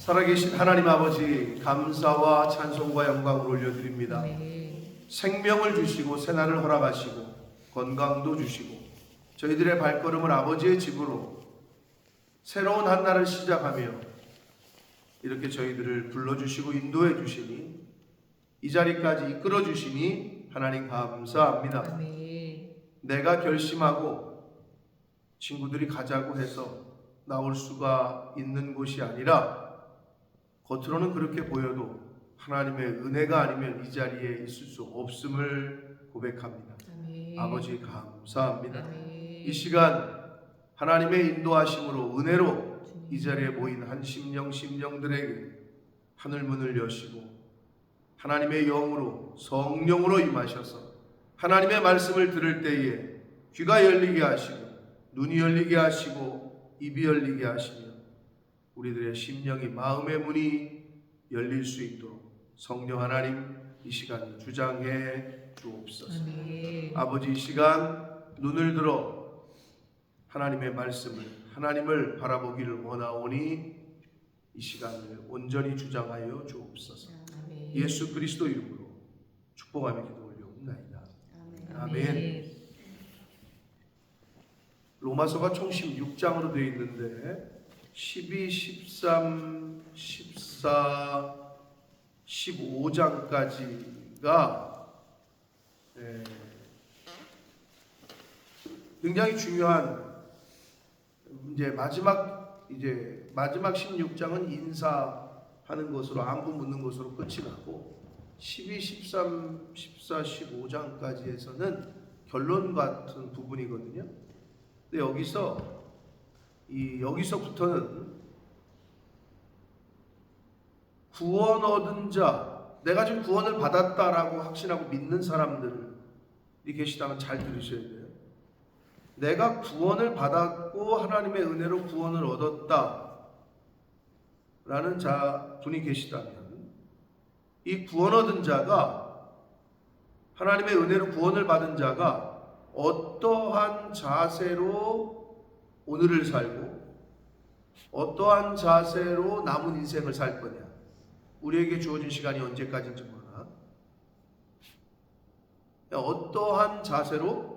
살아계신 하나님 아버지, 감사와 찬송과 영광을 올려드립니다. 생명을 주시고 새날을 허락하시고 건강도 주시고 저희들의 발걸음을 아버지의 집으로 새로운 한 날을 시작하며 이렇게 저희들을 불러주시고 인도해 주시니, 이 자리까지 이끌어 주시니 하나님 감사합니다. 내가 결심하고 친구들이 가자고 해서 나올 수가 있는 곳이 아니라 겉으로는 그렇게 보여도 하나님의 은혜가 아니면 이 자리에 있을 수 없음을 고백합니다. 아버지 감사합니다. 이 시간 하나님의 인도하심으로 은혜로 이 자리에 모인 한 심령들에게 하늘문을 여시고 하나님의 영으로 성령으로 임하셔서 하나님의 말씀을 들을 때에 귀가 열리게 하시고 눈이 열리게 하시고 입이 열리게 하시며 우리들의 심령이 마음의 문이 열릴 수 있도록 성령 하나님 이 시간 주장해 주옵소서. 아버지, 이 시간 눈을 들어 하나님의 말씀을, 하나님을 바라보기를 원하오니 이 시간을 온전히 주장하여 주옵소서. 예수 그리스도 이름으로 축복하며 기도 올려옵나이다. 아멘. 로마서가 총 16장으로 되어 있는데 12, 13, 14, 15장까지가 굉장히 중요한 마지막 16장은 인사하는 것으로, 안부 묻는 것으로 끝이 나고 12, 13, 14, 15장까지에서는 결론 같은 부분이거든요. 근데 여기서부터는 구원 얻은 자, 내가 지금 구원을 받았다라고 확신하고 믿는 사람들이 계시다면 잘 들으셔야 돼요. 내가 구원을 받았고 하나님의 은혜로 구원을 얻었다 라는 분이 계시다면, 이 구원 얻은 자가, 하나님의 은혜로 구원을 받은 자가 어떠한 자세로 오늘을 살고 어떠한 자세로 남은 인생을 살 거냐, 우리에게 주어진 시간이 언제까지인지 몰라. 어떠한 자세로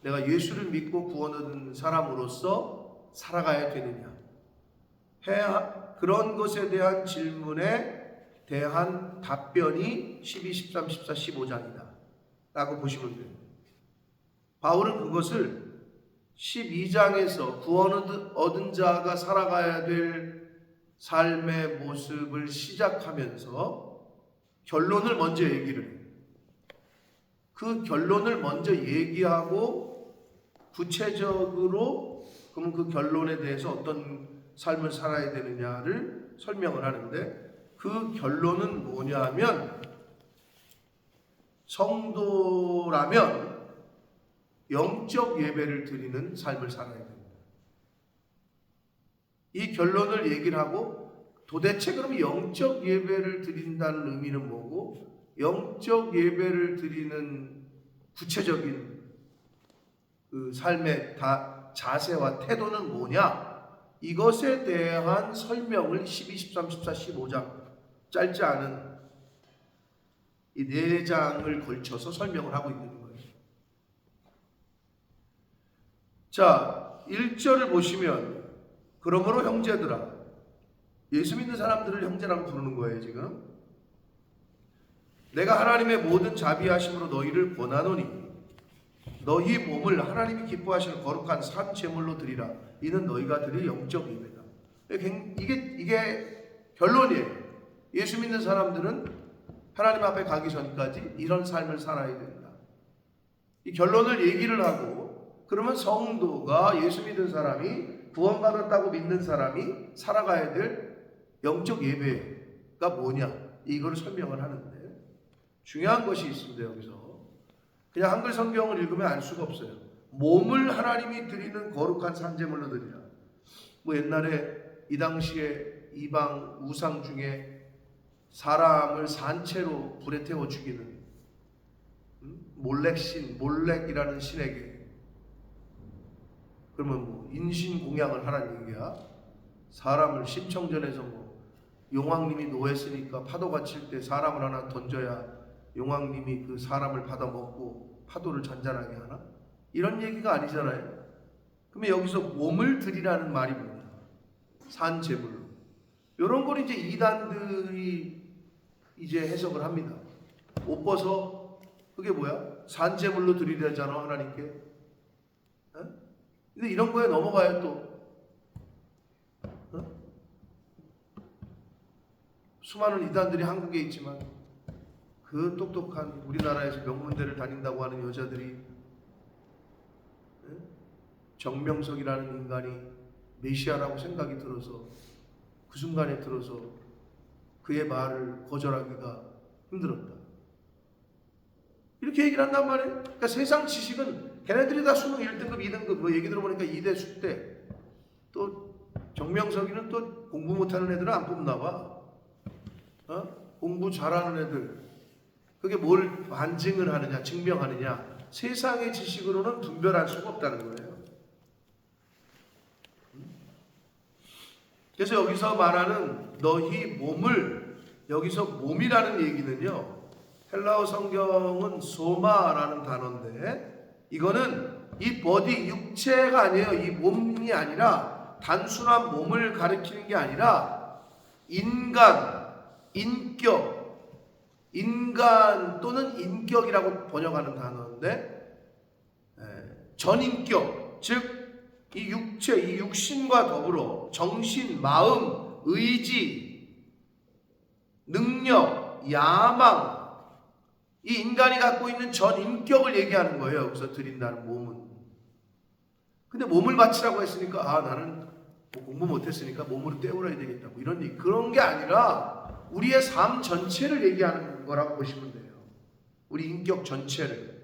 내가 예수를 믿고 구원 얻은 사람으로서 살아가야 되느냐, 그런 것에 대한 질문에 대한 답변이 12, 13, 14, 15장이다 라고 보시면 돼요. 바울은 그것을 12장에서 구원 얻은 자가 살아가야 될 삶의 모습을 시작하면서 결론을 먼저 얘기를 해요. 그 결론을 먼저 얘기하고 구체적으로 그러면 그 결론에 대해서 어떤 삶을 살아야 되느냐를 설명을 하는데, 그 결론은 뭐냐 하면, 성도라면 영적 예배를 드리는 삶을 살아야 됩니다. 이 결론을 얘기를 하고, 도대체 그럼 영적 예배를 드린다는 의미는 뭐고, 영적 예배를 드리는 구체적인 그 삶의 자세와 태도는 뭐냐, 이것에 대한 설명을 12, 13, 14, 15장 짧지 않은 이 4장을 걸쳐서 설명을 하고 있는 거예요. 자, 1절을 보시면, 그러므로 형제들아, 예수 믿는 사람들을 형제라고 부르는 거예요. 지금 내가 하나님의 모든 자비하심으로 너희를 권하노니 너희 몸을 하나님이 기뻐하시는 거룩한 산 제물로 드리라. 이는 너희가 드릴 영적 예배다. 이게 결론이에요. 예수 믿는 사람들은 하나님 앞에 가기 전까지 이런 삶을 살아야 된다. 이 결론을 얘기를 하고, 그러면 성도가, 예수 믿는 사람이, 구원받았다고 믿는 사람이 살아가야 될 영적 예배가 뭐냐, 이걸 설명을 하는데, 중요한 것이 있습니다. 여기서 그냥 한글 성경을 읽으면 알 수가 없어요. 몸을 하나님이 드리는 거룩한 산제물로 드리라. 옛날에 이 당시에 이방 우상 중에 사람을 산채로 불에 태워 죽이는 몰렉이라는 신에게, 그러면 인신공양을 하라는 얘기야. 사람을 심청전에서 용왕님이 노했으니까 파도가 칠 때 사람을 하나 던져야 용왕님이 그 사람을 받아 먹고 파도를 잔잔하게 하나? 이런 얘기가 아니잖아요. 그러면 여기서 몸을 드리라는 말이 뭐냐? 산제물로. 이런 걸 이제 이단들이 이제 해석을 합니다. 옷 벗어. 그게 뭐야? 산제물로 드리려잖아 하나님께. 에? 근데 이런 거에 넘어가요 또. 수많은 이단들이 한국에 있지만 그 똑똑한 우리나라에서 명문대를 다닌다고 하는 여자들이 정명석이라는 인간이 메시아라고 생각이 들어서 그 순간에 들어서 그의 말을 거절하기가 힘들었다. 이렇게 얘기를 한단 말이에요. 그러니까 세상 지식은 걔네들이 다 수능 1등급, 2등급 뭐 얘기 들어보니까 2대 수대. 또 정명석이는 또 공부 못하는 애들은 안 뽑나 봐. 공부 잘하는 애들. 그게 뭘 반증을 하느냐, 증명하느냐. 세상의 지식으로는 분별할 수가 없다는 거예요. 그래서 여기서 말하는 너희 몸을, 여기서 몸이라는 얘기는요, 헬라어 성경은 소마라는 단어인데 이거는 이 버디, 육체가 아니에요. 이 몸이 아니라 단순한 몸을 가리키는 게 아니라 인간, 인격, 인간 또는 인격이라고 번역하는 단어인데 전인격, 즉 이 육체, 이 육신과 더불어 정신, 마음, 의지, 능력, 야망, 이 인간이 갖고 있는 전인격을 얘기하는 거예요. 여기서 드린다는 몸은. 근데 몸을 바치라고 했으니까 나는 뭐 공부 못했으니까 몸으로 때우려야 되겠다 뭐 이런 얘기. 그런 게 아니라 우리의 삶 전체를 얘기하는 거라고 보시면 돼요. 우리 인격 전체를.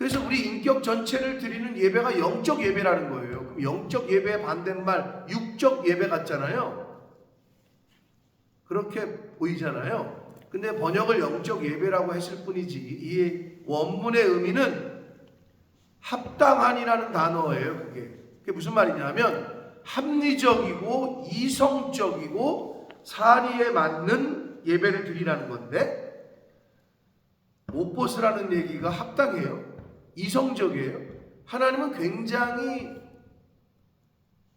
그래서 우리 인격 전체를 드리는 예배가 영적 예배라는 거예요. 그럼 영적 예배의 반대말 육적 예배 같잖아요. 그렇게 보이잖아요. 근데 번역을 영적 예배라고 했을 뿐이지 이 원문의 의미는 합당한이라는 단어예요. 그게 무슨 말이냐면 합리적이고 이성적이고 사리에 맞는 예배를 드리라는 건데 옷 벗으라는 얘기가 합당해요. 이성적이에요. 하나님은 굉장히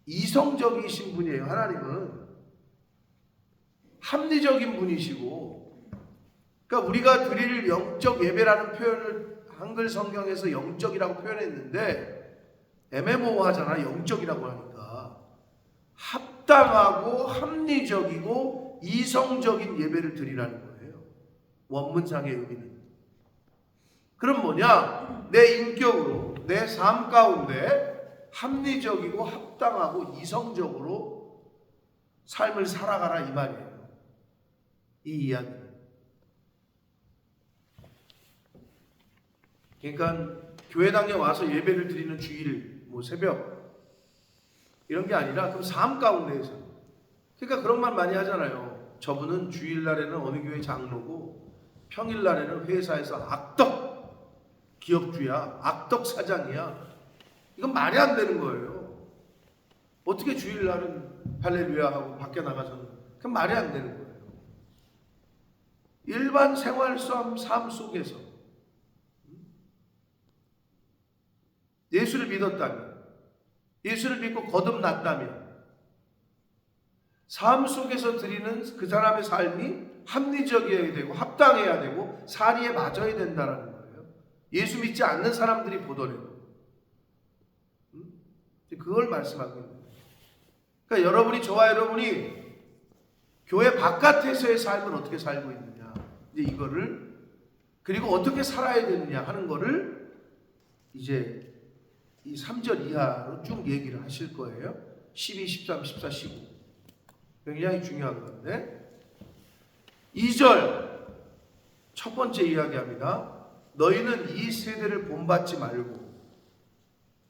이성적이신 분이에요. 하나님은 합리적인 분이시고, 그러니까 우리가 드릴 영적 예배라는 표현을 한글 성경에서 영적이라고 표현했는데 애매모호하잖아. 영적이라고 하니까 합당하고 합리적이고 이성적인 예배를 드리라는 거예요. 원문상의 의미는. 그럼 뭐냐? 내 인격으로 내 삶 가운데 합리적이고 합당하고 이성적으로 삶을 살아가라 이 말이에요. 이 이야기. 그러니까 교회당에 와서 예배를 드리는 주일, 뭐 새벽 이런 게 아니라 그럼 삶 가운데에서. 그러니까 그런 말 많이 하잖아요. 저분은 주일날에는 어느 교회 장로고 평일날에는 회사에서 악덕 기업주야, 악덕 사장이야. 이건 말이 안 되는 거예요. 어떻게 주일날은 할렐루야 하고 밖에 나가서는 그건 말이 안 되는 거예요. 일반 생활 삶 속에서 예수를 믿었다면, 예수를 믿고 거듭났다면 삶 속에서 드리는 그 사람의 삶이 합리적이어야 되고 합당해야 되고 사리에 맞아야 된다는 거예요. 예수 믿지 않는 사람들이 보더라도 그걸 말씀하고 있는 거예요. 그러니까 여러분이, 저와 여러분이 교회 바깥에서의 삶을 어떻게 살고 있느냐, 이제 이거를, 그리고 어떻게 살아야 되느냐 하는 거를 이제 이 3절 이하로 쭉 얘기를 하실 거예요. 12, 13, 14, 15. 굉장히 중요한 건데 2절 첫 번째 이야기합니다. 너희는 이 세대를 본받지 말고.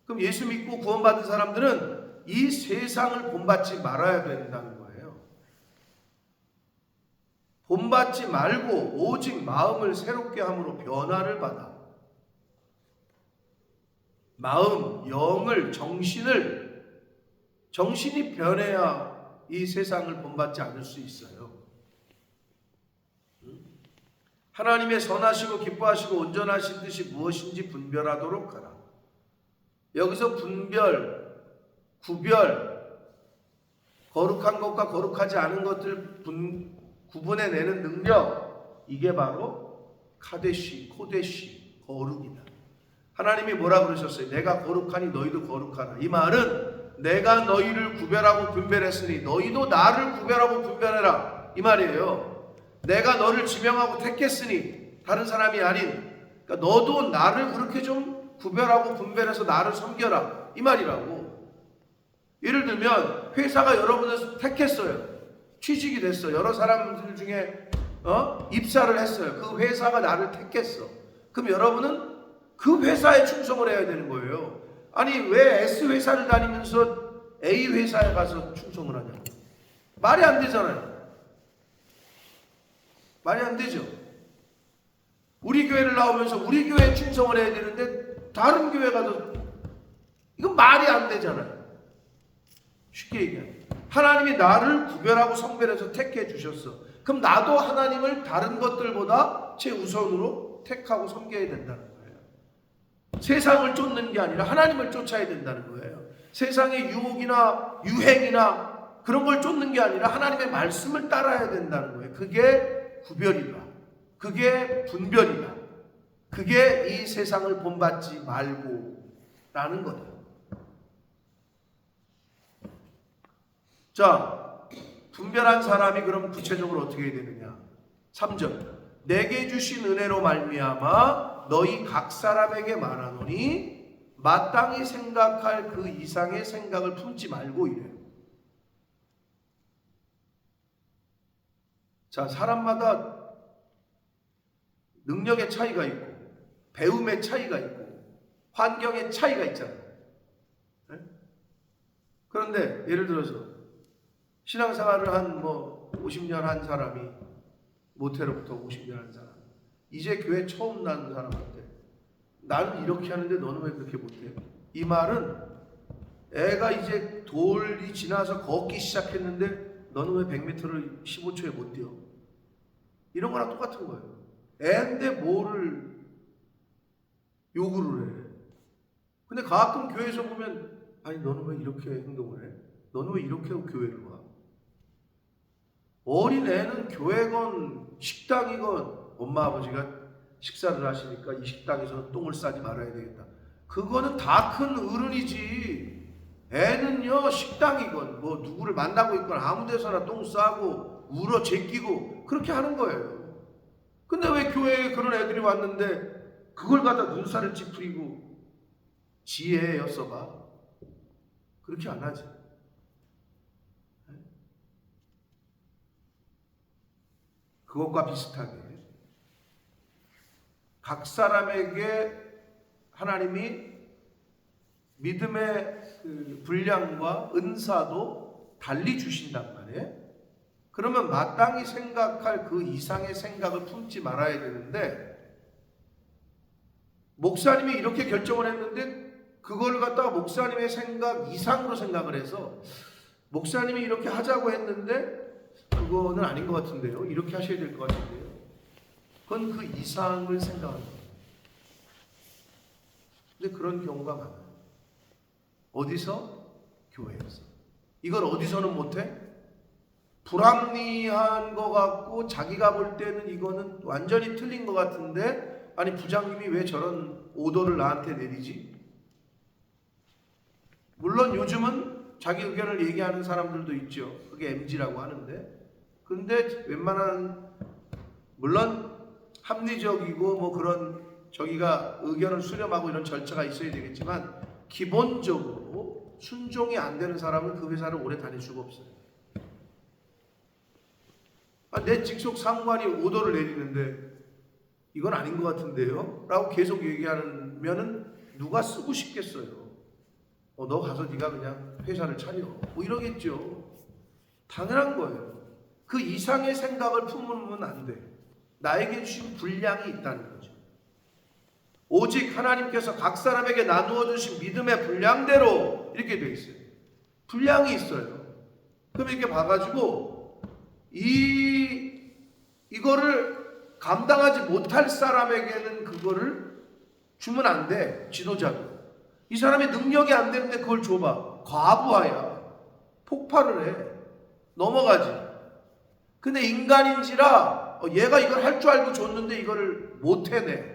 그럼 예수 믿고 구원받은 사람들은 이 세상을 본받지 말아야 된다는 거예요. 본받지 말고 오직 마음을 새롭게 함으로 변화를 받아. 마음, 영을, 정신이 변해야 이 세상을 본받지 않을 수 있어요. 하나님의 선하시고 기뻐하시고 온전하신 뜻이 무엇인지 분별하도록 하라. 여기서 분별, 구별, 거룩한 것과 거룩하지 않은 것들 구분해내는 능력, 이게 바로 카데시, 코데시, 거룩이다. 하나님이 뭐라 그러셨어요? 내가 거룩하니 너희도 거룩하라. 이 말은 내가 너희를 구별하고 분별했으니 너희도 나를 구별하고 분별해라, 이 말이에요. 내가 너를 지명하고 택했으니 다른 사람이 아닌, 그러니까 너도 나를 그렇게 좀 구별하고 분별해서 나를 섬겨라, 이 말이라고. 예를 들면 회사가 여러분을 택했어요. 취직이 됐어. 여러 사람들 중에 입사를 했어요. 그 회사가 나를 택했어. 그럼 여러분은 그 회사에 충성을 해야 되는 거예요. 아니 왜 S회사를 다니면서 A회사에 가서 충성을 하냐고. 말이 안 되잖아요. 말이 안 되죠. 우리 교회를 나오면서 우리 교회에 충성을 해야 되는데 다른 교회 가서, 이건 말이 안 되잖아요. 쉽게 얘기하면 하나님이 나를 구별하고 성별해서 택해 주셨어. 그럼 나도 하나님을 다른 것들보다 최우선으로 택하고 섬겨야 된다는 거예요. 세상을 쫓는 게 아니라 하나님을 쫓아야 된다는 거예요. 세상의 유혹이나 유행이나 그런 걸 쫓는 게 아니라 하나님의 말씀을 따라야 된다는 거예요. 그게 구별이다. 그게 분별이다. 그게 이 세상을 본받지 말고 라는 거다. 자, 분별한 사람이 그럼 구체적으로 어떻게 해야 되느냐? 3절. 내게 주신 은혜로 말미암아 너희 각 사람에게 말하노니 마땅히 생각할 그 이상의 생각을 품지 말고 이래요. 자, 사람마다 능력의 차이가 있고 배움의 차이가 있고 환경의 차이가 있잖아요. 네? 그런데 예를 들어서 신앙생활을 한 50년 한 사람이, 모태로부터 50년 한 사람, 이제 교회 처음 나는 사람한테 나는 이렇게 하는데 너는 왜 그렇게 못해? 이 말은 애가 이제 돌이 지나서 걷기 시작했는데 너는 왜 100m를 15초에 못 뛰어? 이런 거랑 똑같은 거예요. 애인데 뭐를 요구를 해? 근데 가끔 교회에서 보면 아니 너는 왜 이렇게 행동을 해? 너는 왜 이렇게 교회를 와? 어린 애는 교회건 식당이건 엄마 아버지가 식사를 하시니까 이 식당에서는 똥을 싸지 말아야 되겠다. 그거는 다 큰 어른이지. 애는요 식당이건 누구를 만나고 있건 아무 데서나 똥 싸고 울어 제끼고 그렇게 하는 거예요. 근데 왜 교회에 그런 애들이 왔는데 그걸 갖다 눈살을 찌푸리고 지혜였어봐. 그렇게 안 하지. 그것과 비슷하게 각 사람에게 하나님이 믿음의 그 분량과 은사도 달리 주신단 말이에요. 그러면 마땅히 생각할 그 이상의 생각을 품지 말아야 되는데, 목사님이 이렇게 결정을 했는데 그걸 갖다가 목사님의 생각 이상으로 생각을 해서 목사님이 이렇게 하자고 했는데 그거는 아닌 것 같은데요. 이렇게 하셔야 될 것 같은데요. 그건 그 이상을 생각하는 거예요. 근데 그런 경우가 많아요. 어디서? 교회에서. 이걸 어디서는 못해? 불합리한 것 같고 자기가 볼 때는 이거는 완전히 틀린 것 같은데 아니 부장님이 왜 저런 오더를 나한테 내리지? 물론 요즘은 자기 의견을 얘기하는 사람들도 있죠. 그게 MG라고 하는데, 근데 웬만한 물론 합리적이고 그런 저기가 의견을 수렴하고 이런 절차가 있어야 되겠지만 기본적으로 순종이 안 되는 사람은 그 회사를 오래 다닐 수가 없어요. 내 직속 상관이 오더를 내리는데 이건 아닌 것 같은데요? 라고 계속 얘기하면은 누가 쓰고 싶겠어요? 너 가서 네가 그냥 회사를 차려. 이러겠죠. 당연한 거예요. 그 이상의 생각을 품으면 안 돼. 나에게 주신 분량이 있다는 거죠. 오직 하나님께서 각 사람에게 나누어 주신 믿음의 분량대로 이렇게 되어 있어요. 분량이 있어요. 그럼 이렇게 봐가지고 이거를 감당하지 못할 사람에게는 그거를 주면 안 돼. 지도자도. 이 사람이 능력이 안 되는데 그걸 줘봐. 과부하야. 폭발을 해. 넘어가지. 근데 인간인지라 얘가 이걸 할 줄 알고 줬는데 이거를 못 해내.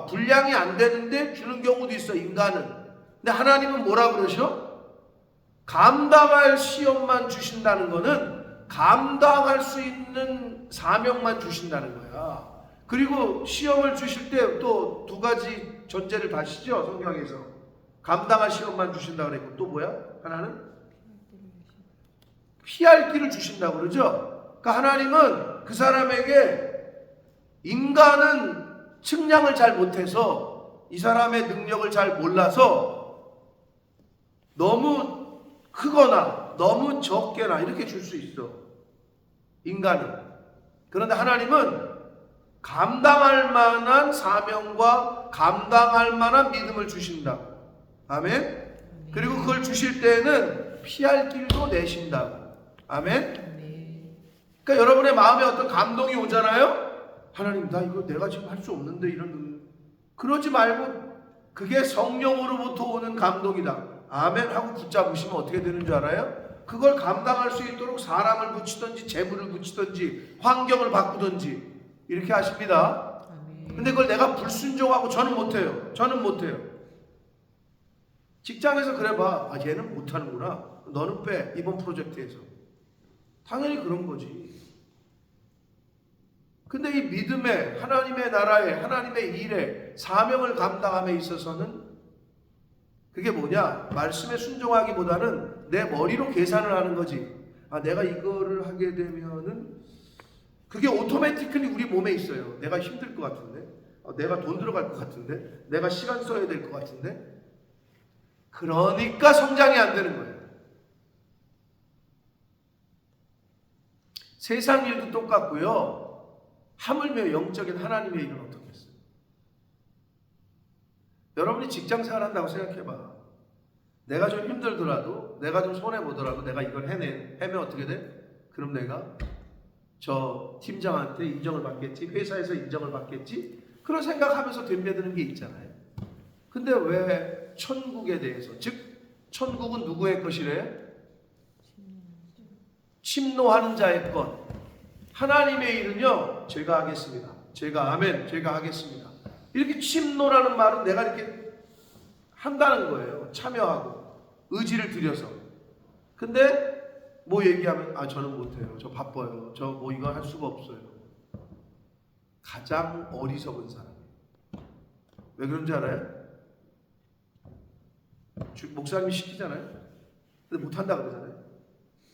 분량이 안 되는데 주는 경우도 있어, 인간은. 근데 하나님은 뭐라 그러셔? 감당할 시험만 주신다는 거는 감당할 수 있는 사명만 주신다는 거야. 그리고 시험을 주실 때 또 두 가지 전제를 다시죠, 성경에서. 감당할 시험만 주신다 그랬고 또 뭐야? 하나는 피할 길을 주신다고 그러죠. 그러니까 하나님은 그 사람에게, 인간은 측량을 잘 못해서 이 사람의 능력을 잘 몰라서 너무 크거나 너무 적게나 이렇게 줄 수 있어, 인간은. 그런데 하나님은 감당할 만한 사명과 감당할 만한 믿음을 주신다. 아멘. 그리고 그걸 주실 때에는 피할 길도 내신다고. 아멘. 그러니까 여러분의 마음에 어떤 감동이 오잖아요. 하나님, 나 이거 내가 지금 할 수 없는데 이런. 그러지 말고 그게 성령으로부터 오는 감동이다. 아멘 하고 붙잡으시면 어떻게 되는 줄 알아요? 그걸 감당할 수 있도록 사람을 붙이든지 재물을 붙이든지 환경을 바꾸든지 이렇게 하십니다. 근데 그걸 내가 불순종하고 저는 못해요. 저는 못해요. 직장에서 그래봐. 얘는 못하는구나. 너는 빼. 이번 프로젝트에서. 당연히 그런 거지. 근데 이 믿음에, 하나님의 나라에, 하나님의 일에, 사명을 감당함에 있어서는 그게 뭐냐? 말씀에 순종하기보다는 내 머리로 계산을 하는 거지. 내가 이거를 하게 되면은 그게 오토매티클리 우리 몸에 있어요. 내가 힘들 것 같은데, 내가 돈 들어갈 것 같은데, 내가 시간 써야 될 것 같은데. 그러니까 성장이 안 되는 거예요. 세상 일도 똑같고요. 하물며 영적인 하나님의 일은 어떻겠어요? 여러분이 직장 생활한다고 생각해봐. 내가 좀 힘들더라도, 내가 좀 손해보더라도 내가 이걸 해면 어떻게 돼? 그럼 내가 저 팀장한테 인정을 받겠지, 회사에서 인정을 받겠지, 그런 생각하면서 덤벼드는 게 있잖아요. 근데 왜 천국에 대해서, 즉 천국은 누구의 것이래? 침노하는 자의 것. 하나님의 일은요, 제가 하겠습니다. 제가 하겠습니다. 이렇게 침노라는 말은 내가 이렇게 한다는 거예요. 참여하고 의지를 들여서. 근데 뭐 얘기하면 저는 못해요. 저 바빠요. 저 뭐 이거 할 수가 없어요. 가장 어리석은 사람. 왜 그런지 알아요? 목사님이 시키잖아요. 근데 못한다 그러잖아요.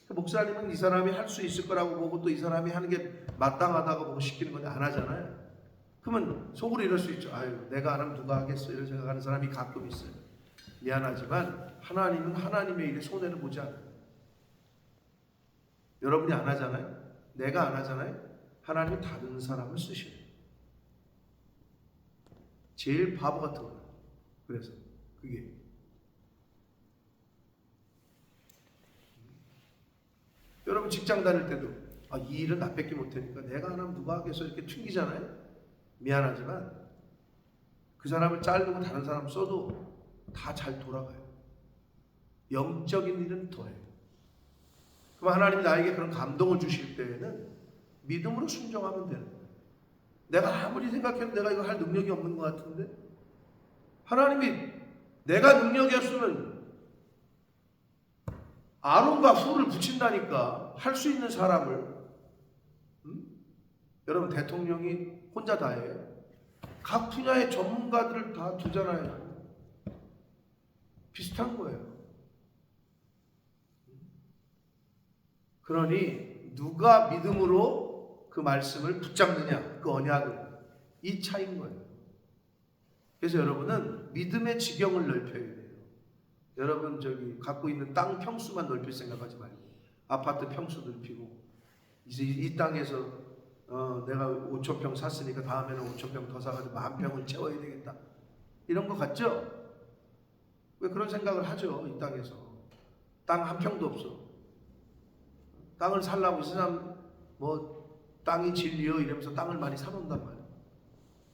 목사님은 이 사람이 할 수 있을 거라고 보고 또 이 사람이 하는 게 마땅하다고 보고 시키는 건데 안 하잖아요. 그러면 속으로 이럴 수 있죠. 내가 안 하면 누가 하겠어? 이런 생각하는 사람이 가끔 있어요. 미안하지만 하나님은 하나님의 일에 손해를 보지 않아요. 여러분이 안 하잖아요. 내가 안 하잖아요. 하나님은 다른 사람을 쓰셔요. 제일 바보 같은 거예요. 그래서 그게 여러분 직장 다닐 때도 이 일은 나밖에 못하니까 내가 안 하면 누가 하겠어? 이렇게 튕기잖아요. 미안하지만 그 사람을 자르고 다른 사람 써도 다 잘 돌아가요. 영적인 일은 더해요. 그럼 하나님이 나에게 그런 감동을 주실 때에는 믿음으로 순종하면 되는 거예요. 내가 아무리 생각해도 내가 이거 할 능력이 없는 것 같은데 하나님이 내가 능력이 없으면 아론과 훌을 붙인다니까. 할 수 있는 사람을. 여러분 대통령이 혼자 다 해요. 각 분야의 전문가들을 다 두잖아요. 비슷한 거예요. 그러니 누가 믿음으로 그 말씀을 붙잡느냐, 그 언약을, 이 차이인 거예요. 그래서 여러분은 믿음의 지경을 넓혀야 돼요. 여러분 갖고 있는 땅 평수만 넓힐 생각하지 말고 아파트 평수 넓히고 이제 이 땅에서 내가 5,000평 샀으니까 다음에는 5,000평 더 사가지고 10,000평을 채워야 되겠다. 이런 거 같죠? 왜 그런 생각을 하죠? 이 땅에서 땅 한 평도 없어. 땅을 살라고 이 사람 뭐 땅이 진리요 이러면서 땅을 많이 사놓는단 말이에요.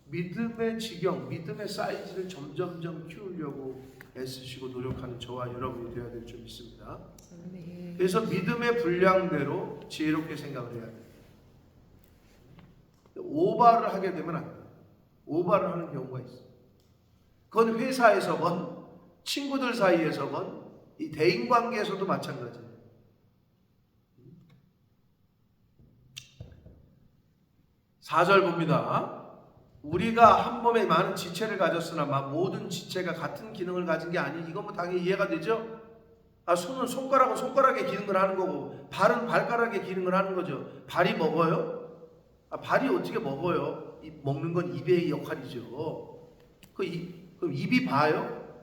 믿음의 지경, 믿음의 사이즈를 점점점 키우려고 애쓰시고 노력하는 저와 여러분이 되어야 될 줄 믿습니다. 그래서 믿음의 분량대로 지혜롭게 생각을 해야 돼요. 오바를 하게 되면 안 돼요. 오바를 하는 경우가 있어요. 그건 회사에서건 친구들 사이에서건 이 대인관계에서도 마찬가지예요. 4절 봅니다. 우리가 한 몸에 많은 지체를 가졌으나 모든 지체가 같은 기능을 가진 게 아니. 이건 뭐 당연히 이해가 되죠? 손은 손가락은 손가락의 기능을 하는 거고 발은 발가락의 기능을 하는 거죠. 발이 먹어요? 발이 어떻게 먹어요? 먹는 건 입의 역할이죠. 그럼 입이 봐요?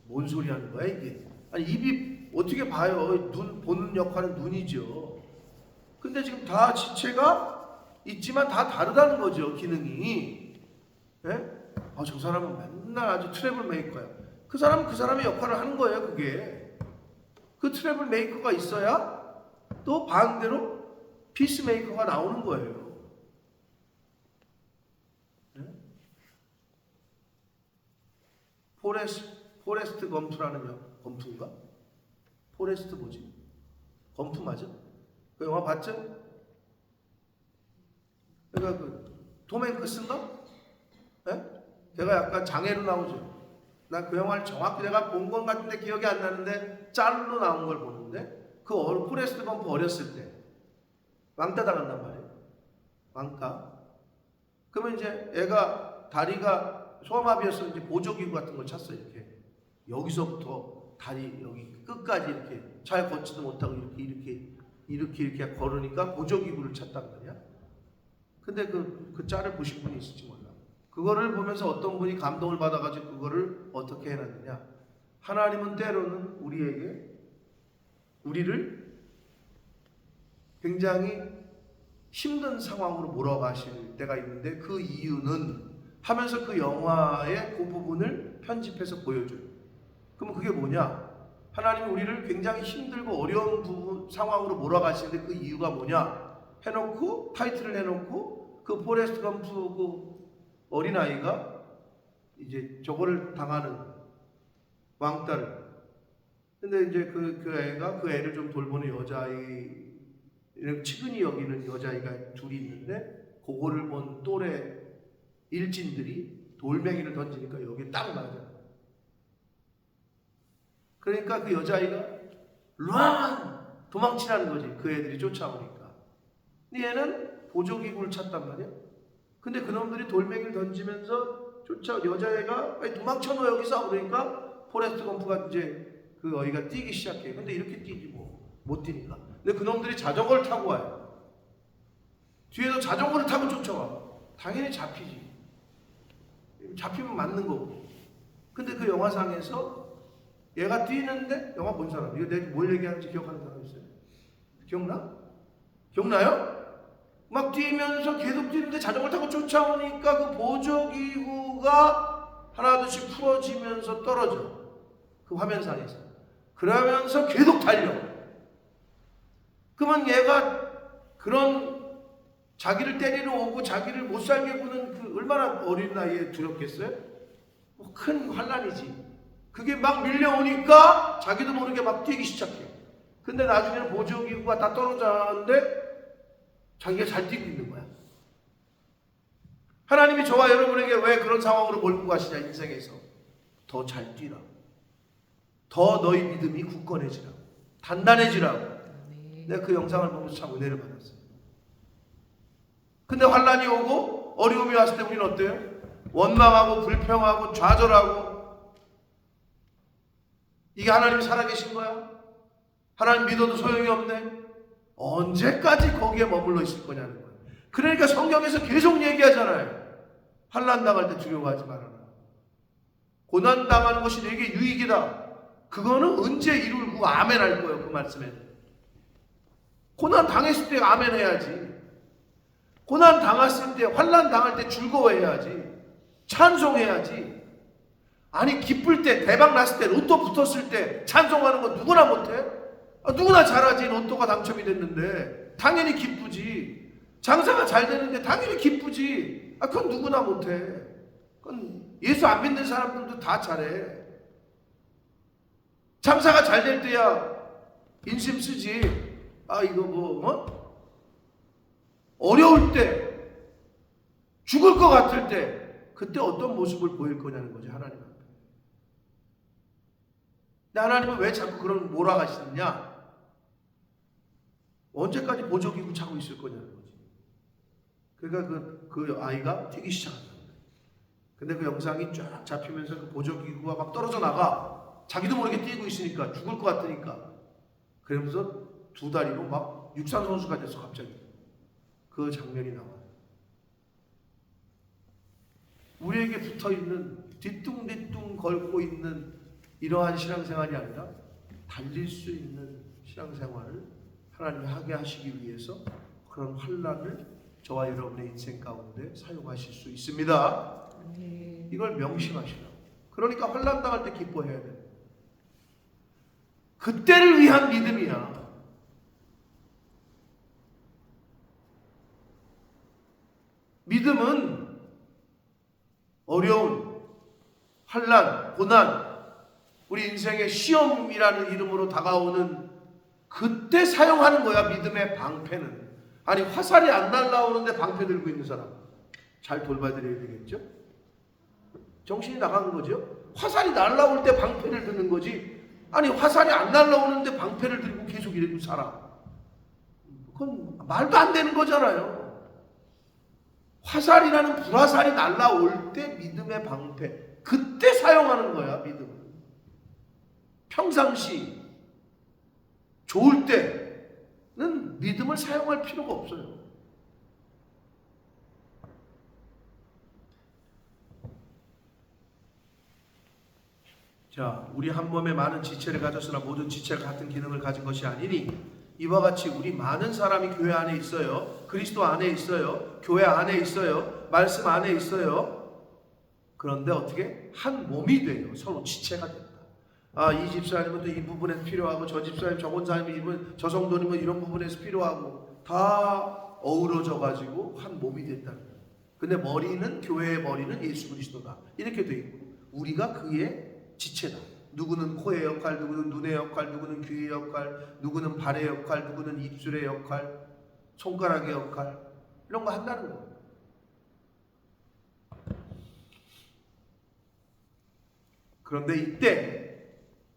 뭔 소리 하는 거야 이게? 아니 입이 어떻게 봐요? 눈 보는 역할은 눈이죠. 근데 지금 다 지체가 있지만 다 다르다는 거죠, 기능이. 예? 저 사람은 맨날 아주 트러블 메이커야. 그 사람은 그 사람의 역할을 하는 거예요, 그게. 그 트러블 메이커가 있어야 또 반대로 피스 메이커가 나오는 거예요. 예? 포레스트 검프라는 검프인가? 포레스트 뭐지? 검프 맞아? 그 영화 봤죠? 그러니까 톰 행크스인가? 네? 걔가 약간 장애로 나오죠. 난 그 영화를 정확히 내가 본 건 같은데 기억이 안 나는데 짤로 나온 걸 보는데 그 포레스트 검프 어렸을 때 왕따 당한단 말이에요. 왕따. 그러면 이제 애가 다리가 소아마비였어. 이제 보조기구 같은 걸 찼어요. 이렇게 여기서부터 다리 여기 끝까지 이렇게 잘 걷지도 못하고 이렇게 걸으니까 보조기구를 찼단 말이야. 근데 그 짤을 보신 분이 있을지 몰라. 그거를 보면서 어떤 분이 감동을 받아가지고 그거를 어떻게 해놨느냐. 하나님은 때로는 우리를 굉장히 힘든 상황으로 몰아가실 때가 있는데 그 이유는 하면서 그 영화의 그 부분을 편집해서 보여줘요. 그러면 그게 뭐냐? 하나님이 우리를 굉장히 힘들고 어려운 상황으로 몰아가시는데 그 이유가 뭐냐? 해놓고 타이틀을 해놓고 그 포레스트 검프 그 어린아이가 이제 저거를 당하는 왕따를. 근데 이제 그 애가 그 애를 좀 돌보는 여자아이, 측은히 여기는 여자아이가 둘이 있는데 그거를 본 또래 일진들이 돌멩이를 던지니까 여기에 딱 맞아. 그러니까 그 여자아이가 르앙 도망치라는 거지. 그 애들이 쫓아오니까. 근데 얘는 보조기구를 찾단 말이야. 근데 그놈들이 돌멩이를 던지면서 여자애가 빨리 도망쳐 너 여기서. 그러니까 포레스트 검프가 이제 그 어이가 뛰기 시작해. 근데 이렇게 뛰지 못 뛰니까. 근데 그놈들이 자전거를 타고 와요. 뒤에서 자전거를 타고 쫓아와. 당연히 잡히지. 잡히면 맞는 거고. 근데 그 영화상에서 얘가 뛰는데, 영화 본 사람, 이거 내가 뭘 얘기하는지 기억하는 사람 있어요? 기억나요? 막 뛰면서 계속 뛰는데 자전거를 타고 쫓아오니까 그 보조기구가 하나둘씩 풀어지면서 떨어져. 그 화면상에서. 그러면서 계속 달려. 그러면 얘가 그런 자기를 때리러 오고 자기를 못 살게 구는 그 얼마나 어린 나이에 두렵겠어요? 큰 환난이지. 그게 막 밀려오니까 자기도 모르게 막 뛰기 시작해. 근데 나중에는 보조기구가 다 떨어졌는데 자기가 잘 뛰고 있는 거야. 하나님이 저와 여러분에게 왜 그런 상황으로 몰고 가시냐, 인생에서. 더 잘 뛰라. 더 너희 믿음이 굳건해지라. 단단해지라고. 내가 그 영상을 보면서 참 은혜를 받았어요. 근데 환난이 오고 어려움이 왔을 때 우리는 어때요? 원망하고 불평하고 좌절하고. 이게 하나님이 살아계신 거야? 하나님 믿어도 소용이 없네? 언제까지 거기에 머물러 있을 거냐는 거예요. 그러니까 성경에서 계속 얘기하잖아요. 환난 당할 때 두려워하지 말아라. 고난 당하는 것이 내게 유익이다. 그거는 언제 이루고 아멘 할 거예요. 그 말씀에는. 고난 당했을 때 아멘 해야지. 고난 당했을 때, 환난 당할 때 즐거워해야지. 찬송해야지. 아니 기쁠 때, 대박 났을 때, 로또 붙었을 때 찬송하는 건 누구나 못해? 누구나 잘하지. 로또가 당첨이 됐는데 당연히 기쁘지. 장사가 잘 되는데 당연히 기쁘지. 그건 누구나 못해. 그건 예수 안 믿는 사람들도 다 잘해. 장사가 잘 될 때야 인심 쓰지. 이거 어려울 때, 죽을 것 같을 때, 그때 어떤 모습을 보일 거냐는 거지, 하나님 앞에. 근데 하나님은 왜 자꾸 그런 몰아가시느냐? 언제까지 보조기구 차고 있을 거냐는 거지. 그러니까 그 아이가 뛰기 시작한다. 근데 그 영상이 쫙 잡히면서 그 보조기구가 막 떨어져 나가. 자기도 모르게 뛰고 있으니까, 죽을 것 같으니까. 그러면서 두 다리로 막 육상 선수가 돼서 갑자기 그 장면이 나와요. 우리에게 붙어있는, 뒤뚱뒤뚱 걸고 있는 이러한 신앙생활이 아니라 달릴 수 있는 신앙생활을 하나님이 하게 하시기 위해서 그런 환난을 저와 여러분의 인생 가운데 사용하실 수 있습니다. 이걸 명심하시라고. 그러니까 환난 당할 때 기뻐해야 돼. 그때를 위한 믿음이야. 믿음은 어려운 환난, 고난, 우리 인생의 시험이라는 이름으로 다가오는 그때 사용하는 거야. 믿음의 방패는. 아니, 화살이 안 날라오는데 방패 들고 있는 사람 잘 돌봐드려야 되겠죠? 정신이 나간 거죠. 화살이 날라올 때 방패를 드는 거지. 아니, 화살이 안 날라오는데 방패를 들고 계속 이러고 살아. 그건 말도 안 되는 거잖아요. 화살이라는 불화살이 날라올 때 믿음의 방패, 그때 사용하는 거야. 믿음은 평상시 좋을 때는 믿음을 사용할 필요가 없어요. 자, 우리 한 몸에 많은 지체를 가졌으나 모든 지체가 같은 기능을 가진 것이 아니니 이와 같이 우리 많은 사람이 교회 안에 있어요. 그리스도 안에 있어요. 교회 안에 있어요. 말씀 안에 있어요. 그런데 어떻게? 한 몸이 돼요. 서로 지체가 된다. 이 집사님은 또 이 부분에서 필요하고, 저 집사님, 저 권사님은, 저 성도님은 이런 부분에서 필요하고, 다 어우러져 가지고 한 몸이 됐다는 거예요. 근데 머리는, 교회의 머리는 예수 그리스도다. 이렇게 돼 있고, 우리가 그의 지체다. 누구는 코의 역할, 누구는 눈의 역할, 누구는 귀의 역할, 누구는 발의 역할, 누구는 입술의 역할, 손가락의 역할, 이런 거 한다는 거예요. 그런데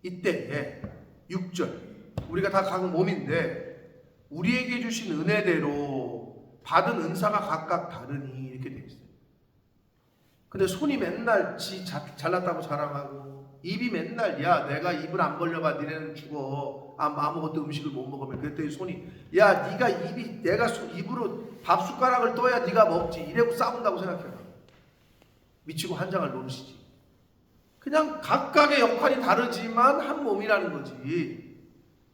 이때에 6절, 우리가 다 각 몸인데 우리에게 주신 은혜대로 받은 은사가 각각 다르니 이렇게 돼 있어요. 근데 손이 맨날 잘났다고 자랑하고, 입이 맨날 내가 입을 안 벌려봐 니네는 죽어, 아무것도 음식을 못 먹으면. 그랬더니 손이 네가 내가 입으로 밥 숟가락을 떠야 네가 먹지, 이래고 싸운다고 생각해요. 미치고 한장을 놓으시지. 그냥 각각의 역할이 다르지만 한 몸이라는 거지.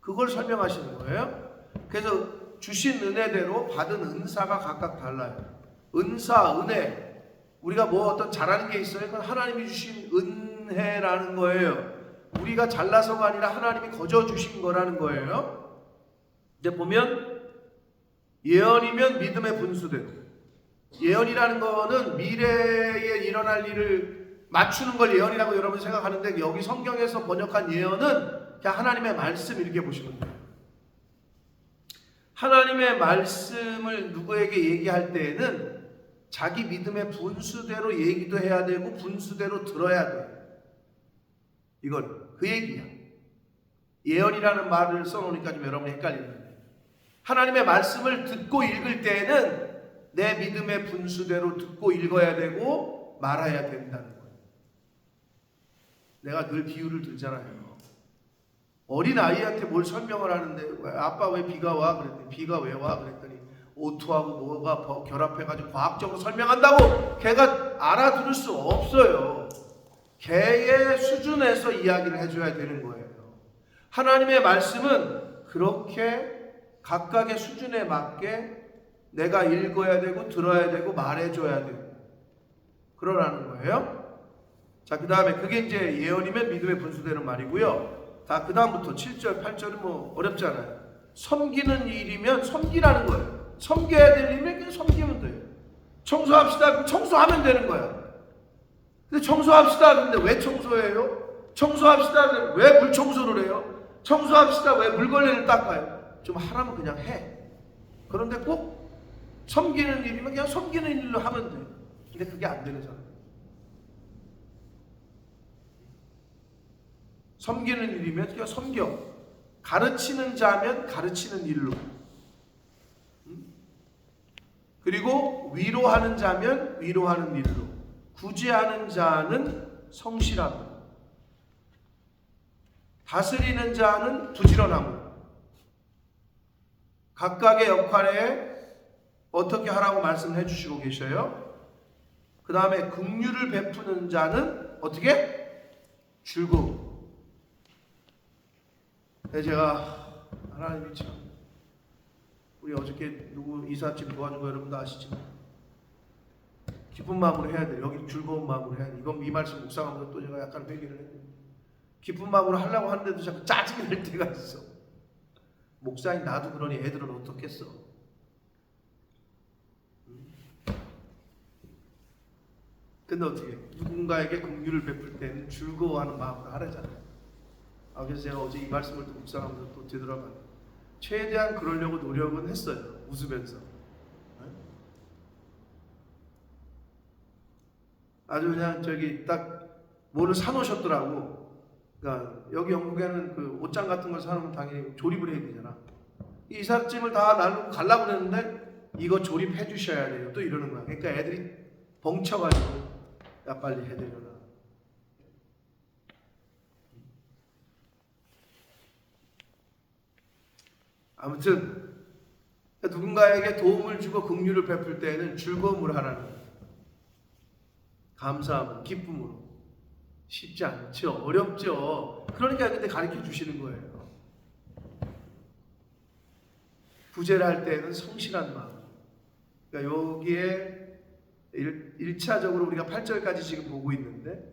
그걸 설명하시는 거예요. 그래서 주신 은혜대로 받은 은사가 각각 달라요. 은사, 은혜, 우리가 어떤 잘하는 게 있어요. 그건 하나님이 주신 은혜라는 거예요. 우리가 잘나서가 아니라 하나님이 거저 주신 거라는 거예요. 이제 보면 예언이면 믿음의 분수대로. 예언이라는 거는 미래에 일어날 일을 맞추는 걸 예언이라고 여러분 생각하는데, 여기 성경에서 번역한 예언은 그냥 하나님의 말씀, 이렇게 보시면 돼요. 하나님의 말씀을 누구에게 얘기할 때에는 자기 믿음의 분수대로 얘기도 해야 되고 분수대로 들어야 돼요. 이건 그 얘기야. 예언이라는 말을 써놓으니까 좀 여러분이 헷갈리는데, 하나님의 말씀을 듣고 읽을 때에는 내 믿음의 분수대로 듣고 읽어야 되고 말아야 된다는 거예요. 내가 늘 비유를 들잖아요. 어린 아이한테 뭘 설명을 하는데, 아빠 왜 비가 와? 그랬더니 비가 왜 와? 그랬더니 오토하고 뭐가 결합해가지고 과학적으로 설명한다고 걔가 알아들을 수 없어요. 걔의 수준에서 이야기를 해줘야 되는 거예요. 하나님의 말씀은 그렇게 각각의 수준에 맞게 내가 읽어야 되고 들어야 되고 말해줘야 되고 그러라는 거예요. 자, 그 다음에 그게 이제 예언이면 믿음의 분수되는 말이고요. 자, 그 다음부터 7절, 8절은 뭐 어렵잖아요. 섬기는 일이면 섬기라는 거예요. 섬겨야 될 일이면 그냥 섬기면 돼요. 청소합시다. 그럼 청소하면 되는 거야. 근데 청소합시다. 근데 왜 청소해요? 청소합시다. 왜 물청소를 해요? 청소합시다. 왜 물걸레를 닦아요? 좀 하라면 그냥 해. 그런데 꼭 섬기는 일이면 그냥 섬기는 일로 하면 돼. 근데 그게 안 되는 사람. 섬기는 일이면 그냥 섬겨. 가르치는 자면 가르치는 일로. 그리고 위로하는 자면 위로하는 일로. 구제하는 자는 성실함으로. 다스리는 자는 부지런함으로. 각각의 역할에 어떻게 하라고 말씀해 주시고 계셔요. 그 다음에 긍휼을 베푸는 자는 어떻게? 즐거움. 제가 하나님이 참 우리 어저께 누구 이삿짐 도와준 거 여러분도 아시지만 기쁜 마음으로 해야 돼요. 여기 즐거운 마음으로 해야 돼요. 이건 이 말씀 묵상하면서 또 제가 약간 회개를 해요. 기쁜 마음으로 하려고 하는데도 자꾸 짜증이 날 때가 있어. 목사인 나도 그러니 애들은 어떻겠어. 근데 어떻게 누군가에게 긍휼을 베풀 때는 즐거워하는 마음으로 하라잖아요. 그래서 제가 어제 이 말씀을 또 묵상하면서 또 되돌아봤는데 최대한 그러려고 노력은 했어요. 웃으면서. 아주 그냥 저기 딱 뭐를 사놓으셨더라고. 그러니까 여기 영국에는 그 옷장 같은 걸 사놓으면 당연히 조립을 해야 되잖아. 이 이삿짐을 다 날로 가려고 그랬는데 이거 조립해 주셔야 돼요. 또 이러는 거야. 그러니까 애들이 벙쳐가지고 야 빨리 해드려라. 아무튼 누군가에게 도움을 주고 긍휼을 베풀 때에는 즐거움으로 하라는 거예요. 감사함으로, 기쁨으로. 쉽지 않죠. 어렵죠. 그러니까 근데 가르쳐 주시는 거예요. 구제를 할 때는 성실한 마음. 그러니까 여기에 1차적으로 우리가 8절까지 지금 보고 있는데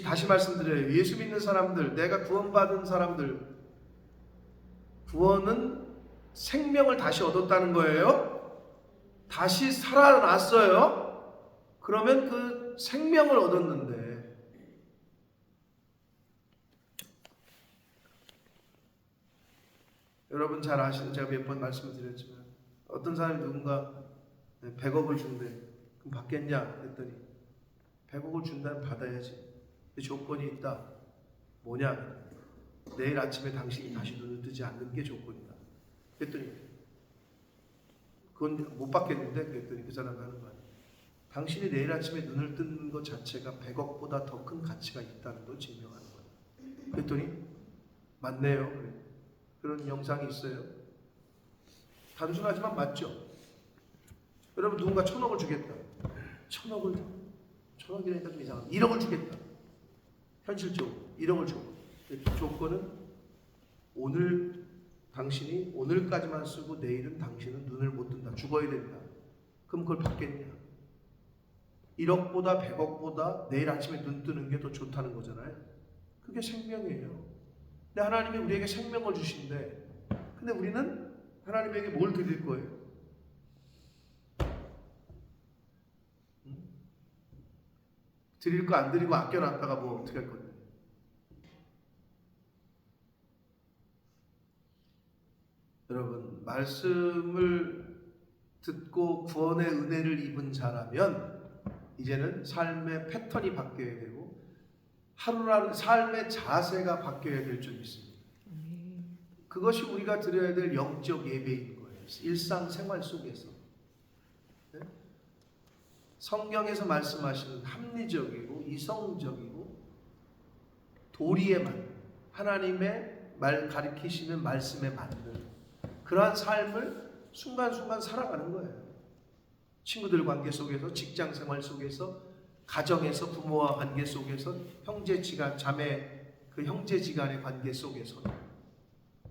다시 말씀드려요. 예수 믿는 사람들, 내가 구원받은 사람들, 구원은 생명을 다시 얻었다는 거예요. 다시 살아났어요. 그러면 그 생명을 얻었는데 여러분 잘 아시는 제가 몇 번 말씀을 드렸지만 어떤 사람이 누군가 100억을 준대. 그럼 받겠냐? 그랬더니 100억을 준다면 받아야지. 근데 조건이 있다. 뭐냐? 내일 아침에 당신이 다시 눈을 뜨지 않는 게 조건이다. 그랬더니 그건 못 받겠는데? 그랬더니 그 사람이 하는 거야. 당신이 내일 아침에 눈을 뜨는 것 자체가 100억보다 더 큰 가치가 있다는 걸 증명하는 거야. 그랬더니 맞네요. 그래. 그런 영상이 있어요. 단순하지만 맞죠? 여러분 누군가 1000억을 주겠다. 1000억이라니까 좀 이상하다. 1억을 주겠다. 현실적으로 1억을 줘. 조건은 오늘 당신이 오늘까지만 쓰고 내일은 당신은 눈을 못 뜬다. 죽어야 된다. 그럼 그걸 받겠냐? 1억보다 100억보다 내일 아침에 눈 뜨는 게 더 좋다는 거잖아요. 그게 생명이에요. 근데 하나님이 우리에게 생명을 주신대. 근데 우리는 하나님에게 뭘 드릴 거예요? 드릴 거 안 드리고 아껴놨다가 뭐 어떻게 할 건데? 여러분 말씀을 듣고 구원의 은혜를 입은 자라면 이제는 삶의 패턴이 바뀌어야 되고 하루라는 삶의 자세가 바뀌어야 될 줄 믿습니다. 그것이 우리가 드려야 될 영적 예배인 거예요. 일상생활 속에서. 네? 성경에서 말씀하시는 합리적이고 이성적이고 도리에 맞는 하나님의 가르치시는 말씀에 맞는 그러한 삶을 순간순간 살아가는 거예요. 친구들 관계 속에서, 직장 생활 속에서, 가정에서, 부모와 관계 속에서, 형제지간, 자매, 그 형제지간의 관계 속에서.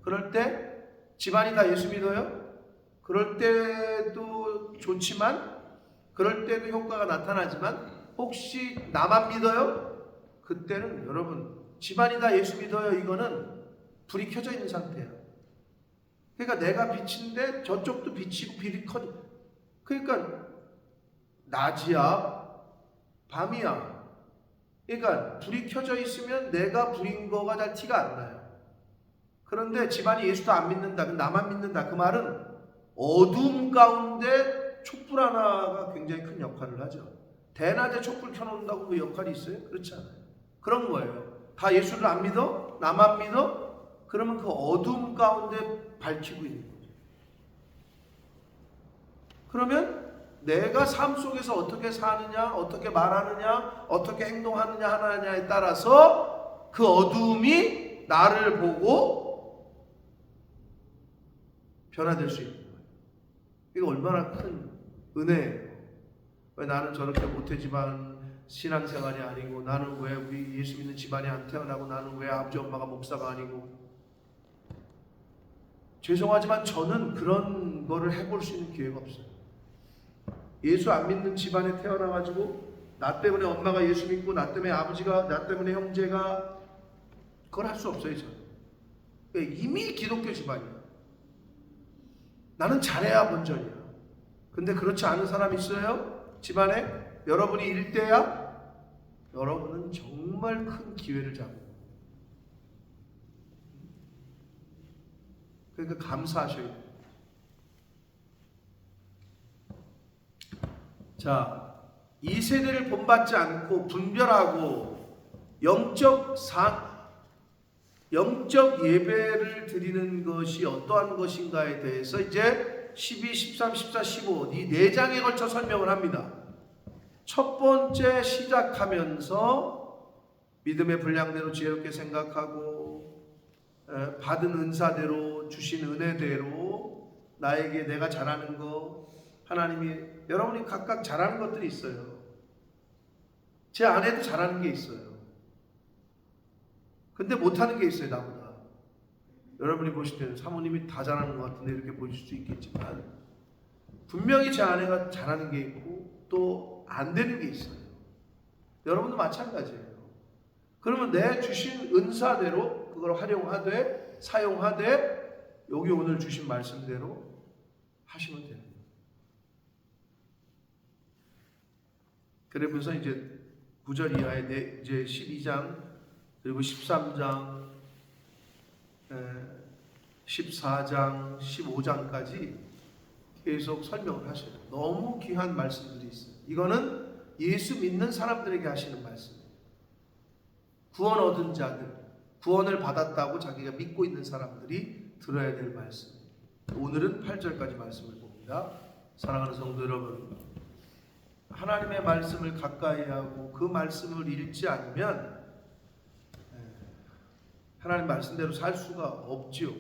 그럴 때 집안이 다 예수 믿어요? 그럴 때도 좋지만, 그럴 때도 효과가 나타나지만, 혹시 나만 믿어요? 그때는 여러분 집안이 다 예수 믿어요. 이거는 불이 켜져 있는 상태야. 그러니까 내가 빛인데 저쪽도 비치고 불이 커져. 그러니까 낮이야, 밤이야. 그러니까 불이 켜져 있으면 내가 불인 거가 잘 티가 안 나요. 그런데 집안이 예수도 안 믿는다, 나만 믿는다. 그 말은 어둠 가운데 촛불 하나가 굉장히 큰 역할을 하죠. 대낮에 촛불 켜놓는다고 그 역할이 있어요? 그렇지 않아요. 그런 거예요. 다 예수를 안 믿어? 나만 믿어? 그러면 그 어둠 가운데 밝히고 있는 거죠. 그러면 내가 삶 속에서 어떻게 사느냐, 어떻게 말하느냐, 어떻게 행동하느냐 하느냐에 따라서 그 어둠이 나를 보고 변화될 수 있는 거예요. 이거 얼마나 큰 은혜예요. 왜 나는 저렇게 못되지만 신앙생활이 아니고, 나는 왜 우리 예수 믿는 집안이 안 태어나고, 나는 왜 아버지 엄마가 목사가 아니고. 죄송하지만 저는 그런 거를 해볼 수 있는 기회가 없어요. 예수 안 믿는 집안에 태어나가지고 나 때문에 엄마가 예수 믿고, 나 때문에 아버지가, 나 때문에 형제가, 그걸 할 수 없어요. 저는 이미 기독교 집안이야. 나는 잘해야 본전이야. 근데 그렇지 않은 사람이 있어요? 집안에? 여러분이 일대야? 여러분은 정말 큰 기회를 잡고, 그러니까 감사하셔야 돼요. 자, 이 세대를 본받지 않고 분별하고 영적 예배를 드리는 것이 어떠한 것인가에 대해서 이제 12, 13, 14, 15 이 4장에 걸쳐 설명을 합니다. 첫 번째 시작하면서 믿음의 분량대로 지혜롭게 생각하고, 받은 은사대로, 주신 은혜대로 나에게 내가 잘하는 거, 하나님이, 여러분이 각각 잘하는 것들이 있어요. 제 아내도 잘하는 게 있어요. 근데 못하는 게 있어요, 나보다. 여러분이 보실 때는 사모님이 다 잘하는 것 같은데 이렇게 보실 수 있겠지만, 분명히 제 아내가 잘하는 게 있고 또 안 되는 게 있어요. 여러분도 마찬가지예요. 그러면 내 주신 은사대로 그걸 활용하되, 사용하되, 여기 오늘 주신 말씀대로 하시면 되는 거예요. 그러면서 이제 9절 이하에 이제 12장, 그리고 13장, 14장, 15장까지 계속 설명을 하셔요. 너무 귀한 말씀들이 있어요. 이거는 예수 믿는 사람들에게 하시는 말씀이에요. 구원 얻은 자들, 구원을 받았다고 자기가 믿고 있는 사람들이 들어야 될 말씀. 오늘은 8절까지 말씀을 봅니다. 사랑하는 성도 여러분, 하나님의 말씀을 가까이 하고 그 말씀을 읽지 않으면 하나님 말씀대로 살 수가 없지요.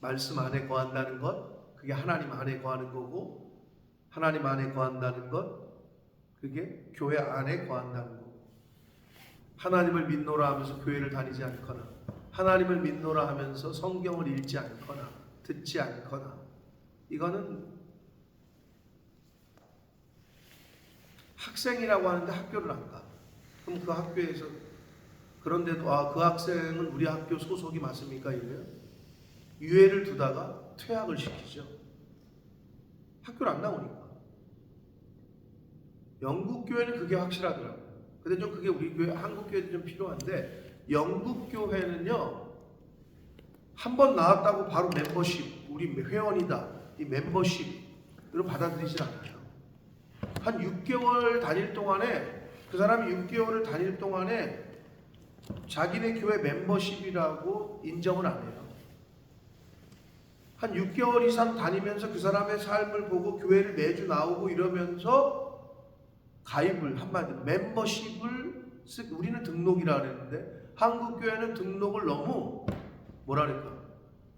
말씀 안에 거한다는 것, 그게 하나님 안에 거하는 거고, 하나님 안에 거한다는 것, 그게 교회 안에 거한다는 거고. 하나님을 믿노라 하면서 교회를 다니지 않거나, 하나님을 믿노라 하면서 성경을 읽지 않거나 듣지 않거나, 이거는 학생이라고 하는데 학교를 안 가. 그럼 그 학교에서, 그런데도 그 학생은 우리 학교 소속이 맞습니까? 이래요. 유예를 두다가 퇴학을 시키죠. 학교를 안 나오니까. 영국 교회는 그게 확실하더라고요. 근데 좀 그게 우리 교회, 한국 교회도 좀 필요한데, 영국 교회는요, 한 번 나왔다고 바로 멤버십, 우리 회원이다, 이 멤버십으로 받아들이질 않아요. 한 6개월 다닐 동안에, 그 사람이 6개월을 다닐 동안에 자기네 교회 멤버십이라고 인정을 안 해요. 한 6개월 이상 다니면서 그 사람의 삶을 보고 교회를 매주 나오고 이러면서 가입을, 한마디로 멤버십을 우리는 등록이라 그랬는데, 한국 교회는 등록을 너무 뭐라 그럴까,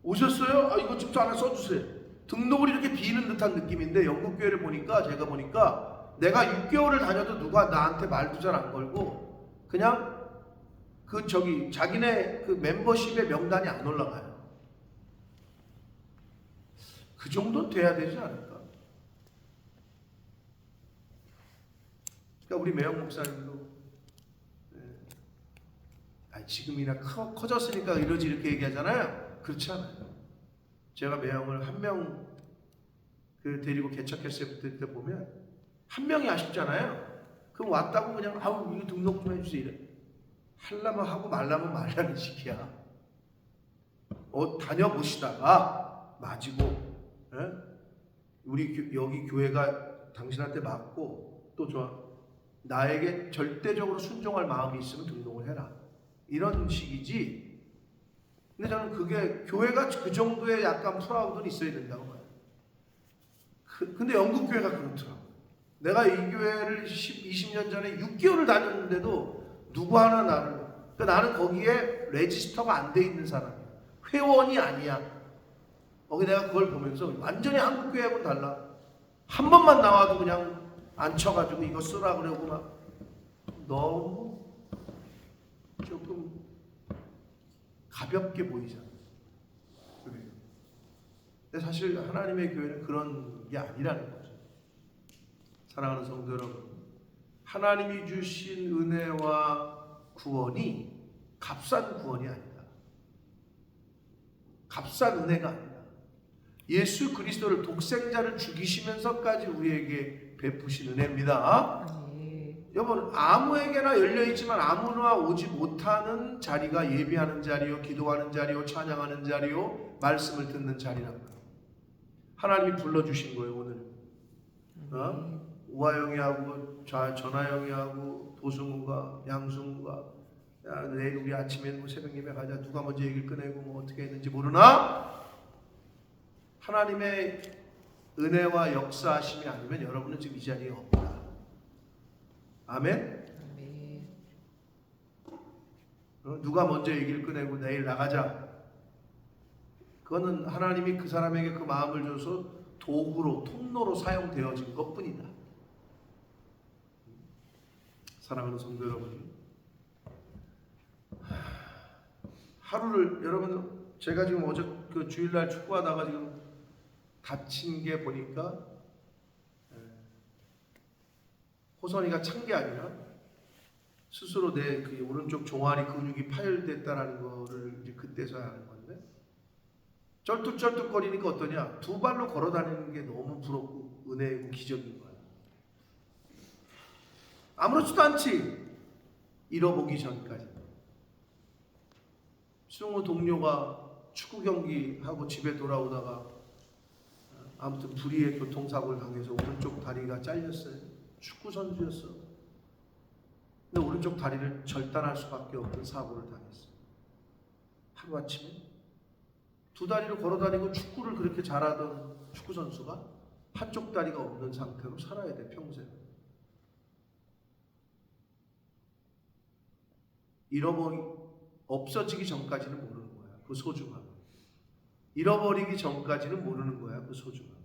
오셨어요? 이거 좀 하나 써주세요. 등록을 이렇게 비는 듯한 느낌인데, 영국 교회를 보니까, 제가 보니까 내가 6개월을 다녀도 누가 나한테 말도 잘 안 걸고 그냥 자기네 그 멤버십의 명단이 안 올라가요. 그 정도는 돼야 되지 않을까? 그러니까 우리 매영 목사님도 지금이나 커졌으니까 이러지 이렇게 얘기하잖아요. 그렇지 않아요. 제가 매형을 한 명 데리고 개척했을 때 보면 한 명이 아쉽잖아요. 그럼 왔다고 그냥 아우 이거 등록 좀 해주세요 이래. 하려면 하고 말라면 말라는 식이야. 다녀보시다가 맞이고, 예? 우리 여기 교회가 당신한테 맞고 또 나에게 절대적으로 순종할 마음이 있으면 등록을 해라. 이런 식이지. 근데 저는 그게 교회가 그 정도의 약간 프라우드는 있어야 된다고 봐요. 근데 영국 교회가 그렇더라고. 내가 이 교회를 20년 전에 6개월을 다녔는데도 누구 하나 그러니까 나는 거기에 레지스터가 안 돼 있는 사람이야. 회원이 아니야. 거기 내가 그걸 보면서 완전히 한국 교회하고는 달라. 한 번만 나와도 그냥 앉혀가지고 이거 쓰라 그러고 막 너무 조금 가볍게 보이잖아. 그래요. 근데 사실 하나님의 교회는 그런 게 아니라는 거죠. 사랑하는 성도 여러분, 하나님이 주신 은혜와 구원이 값싼 구원이 아니다. 값싼 은혜가 아니다. 예수 그리스도를 독생자를 죽이시면서까지 우리에게 베푸신 은혜입니다. 여러분, 아무에게나 열려있지만 아무나 오지 못하는 자리가 예배하는 자리요, 기도하는 자리요, 찬양하는 자리요, 말씀을 듣는 자리랍니다. 하나님이 불러주신 거예요. 오늘 우하영이하고 전하영이하고 도승우가 양승우가 내일 우리 아침에 새벽 예배 가자. 누가 먼저 얘기를 꺼내고 어떻게 했는지 모르나 하나님의 은혜와 역사하심이 아니면 여러분은 지금 이 자리에 없다. 아멘? 누가 먼저 얘기를 꺼내고 내일 나가자. 그거는 하나님이 그 사람에게 그 마음을 줘서 도구로, 통로로 사용되어진 것뿐이다. 사랑하는 성도 여러분, 하루를 여러분, 제가 지금 어제 그 주일날 축구하다가 지금 다친 게 보니까 호선이가 찬 게 아니라 스스로 내 그 오른쪽 종아리 근육이 파열됐다라는 거를 이제 그때서야 아는 건데, 쩔뚝쩔뚝거리니까 어떠냐? 두 발로 걸어 다니는 게 너무 부럽고 은혜이고 기적인 거야. 아무렇지도 않지. 잃어보기 전까지. 승우 동료가 축구 경기하고 집에 돌아오다가 아무튼 불의의 교통사고를 당해서 오른쪽 다리가 잘렸어요. 축구 선수였어. 근데 오른쪽 다리를 절단할 수밖에 없는 사고를 당했어요. 하루아침에 두 다리로 걸어다니고 축구를 그렇게 잘하던 축구 선수가 한쪽 다리가 없는 상태로 살아야 돼, 평생. 없어지기 전까지는 모르는 거야, 그 소중함. 잃어버리기 전까지는 모르는 거야, 그 소중함.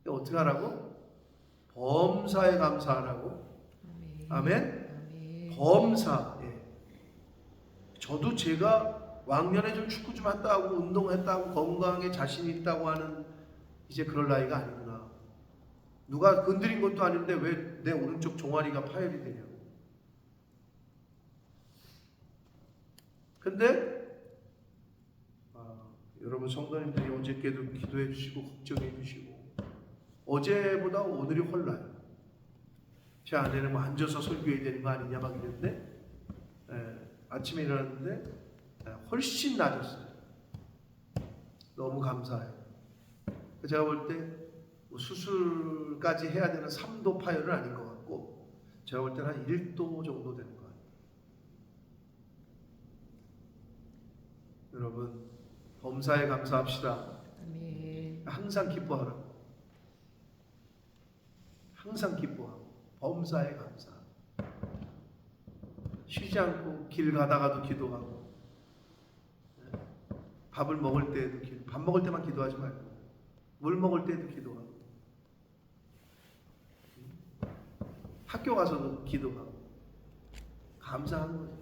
어떻게 하라고? 범사에 감사하라고. 아멘? 범사. 예. 저도 제가 왕년에 좀 축구 좀 했다 하고 운동했다 하고 건강에 자신 있다고 하는 이제 그럴 나이가 아니구나. 누가 건드린 것도 아닌데 왜 내 오른쪽 종아리가 파열이 되냐고. 근데 여러분 성도님들이 어저께도 기도해 주시고 걱정해 주시고 어제보다 오늘이 헐나요. 제 아내는 뭐 앉아서 설교해야 되는 거 아니냐 막 이랬는데 아침에 일어났는데 훨씬 나아졌어요. 너무 감사해요. 제가 볼 때 뭐 수술까지 해야 되는 3도 파열은 아닌 것 같고 제가 볼 때는 한 1도 정도 되는 것 같아요. 여러분 범사에 감사합시다. 항상 기뻐하라. 항상 기뻐하고 범사에 감사. 쉬지 않고 길 가다가도 기도하고 밥을 먹을 때에도 밥 먹을 때만 기도하지 말고 물 먹을 때에도 기도하고 학교 가서도 기도하고 감사하는 거죠.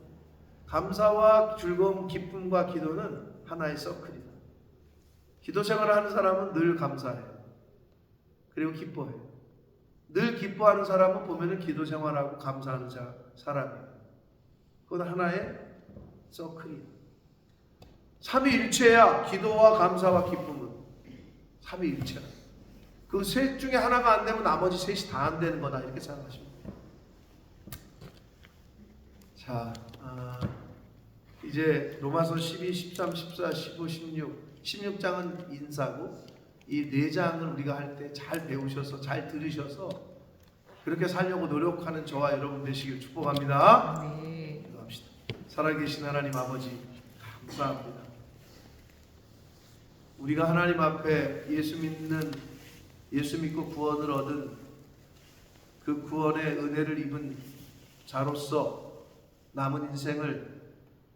감사와 즐거움, 기쁨과 기도는 하나의 서클이다. 기도 생활을 하는 사람은 늘 감사해요. 그리고 기뻐해요. 늘 기뻐하는 사람은 보면은 기도 생활하고 감사하는 사람이에요. 그건 하나의 서클이야. 삼위일체야. 기도와 감사와 기쁨은 삼위일체야. 그 셋 중에 하나가 안 되면 나머지 셋이 다 안 되는 거다, 이렇게 생각하시면 돼요. 자, 이제 로마서 12, 13, 14, 15, 16 16장은 인사고 이 4장을 우리가 할 때 잘 배우셔서 잘 들으셔서 그렇게 살려고 노력하는 저와 여러분 되시길 축복합니다. 네. 기도합시다. 살아계신 하나님 아버지 감사합니다. 우리가 하나님 앞에 예수 믿고 구원을 얻은 그 구원의 은혜를 입은 자로서 남은 인생을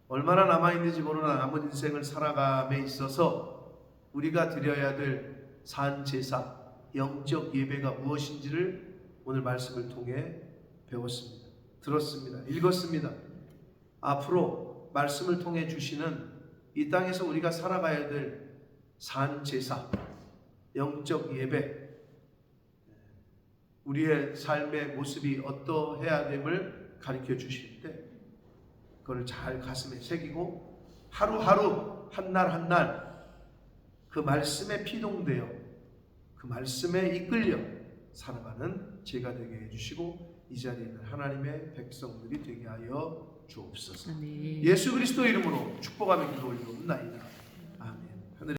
얼마나 남아있는지 모르나 남은 인생을 살아감에 있어서 우리가 드려야 될 산제사, 영적 예배가 무엇인지를 오늘 말씀을 통해 배웠습니다. 들었습니다. 읽었습니다. 앞으로 말씀을 통해 주시는 이 땅에서 우리가 살아가야 될 산제사, 영적 예배, 우리의 삶의 모습이 어떠해야 됨을 가르쳐 주실 때 그걸 잘 가슴에 새기고 하루하루 한날 한날 그 말씀에 피동되어 그 말씀에 이끌려 살아가는 제가 되게 해주시고 이 자리에 있는 하나님의 백성들이 되게 하여 주옵소서. 네. 예수 그리스도 이름으로 축복하며 기도 올리옵나이다.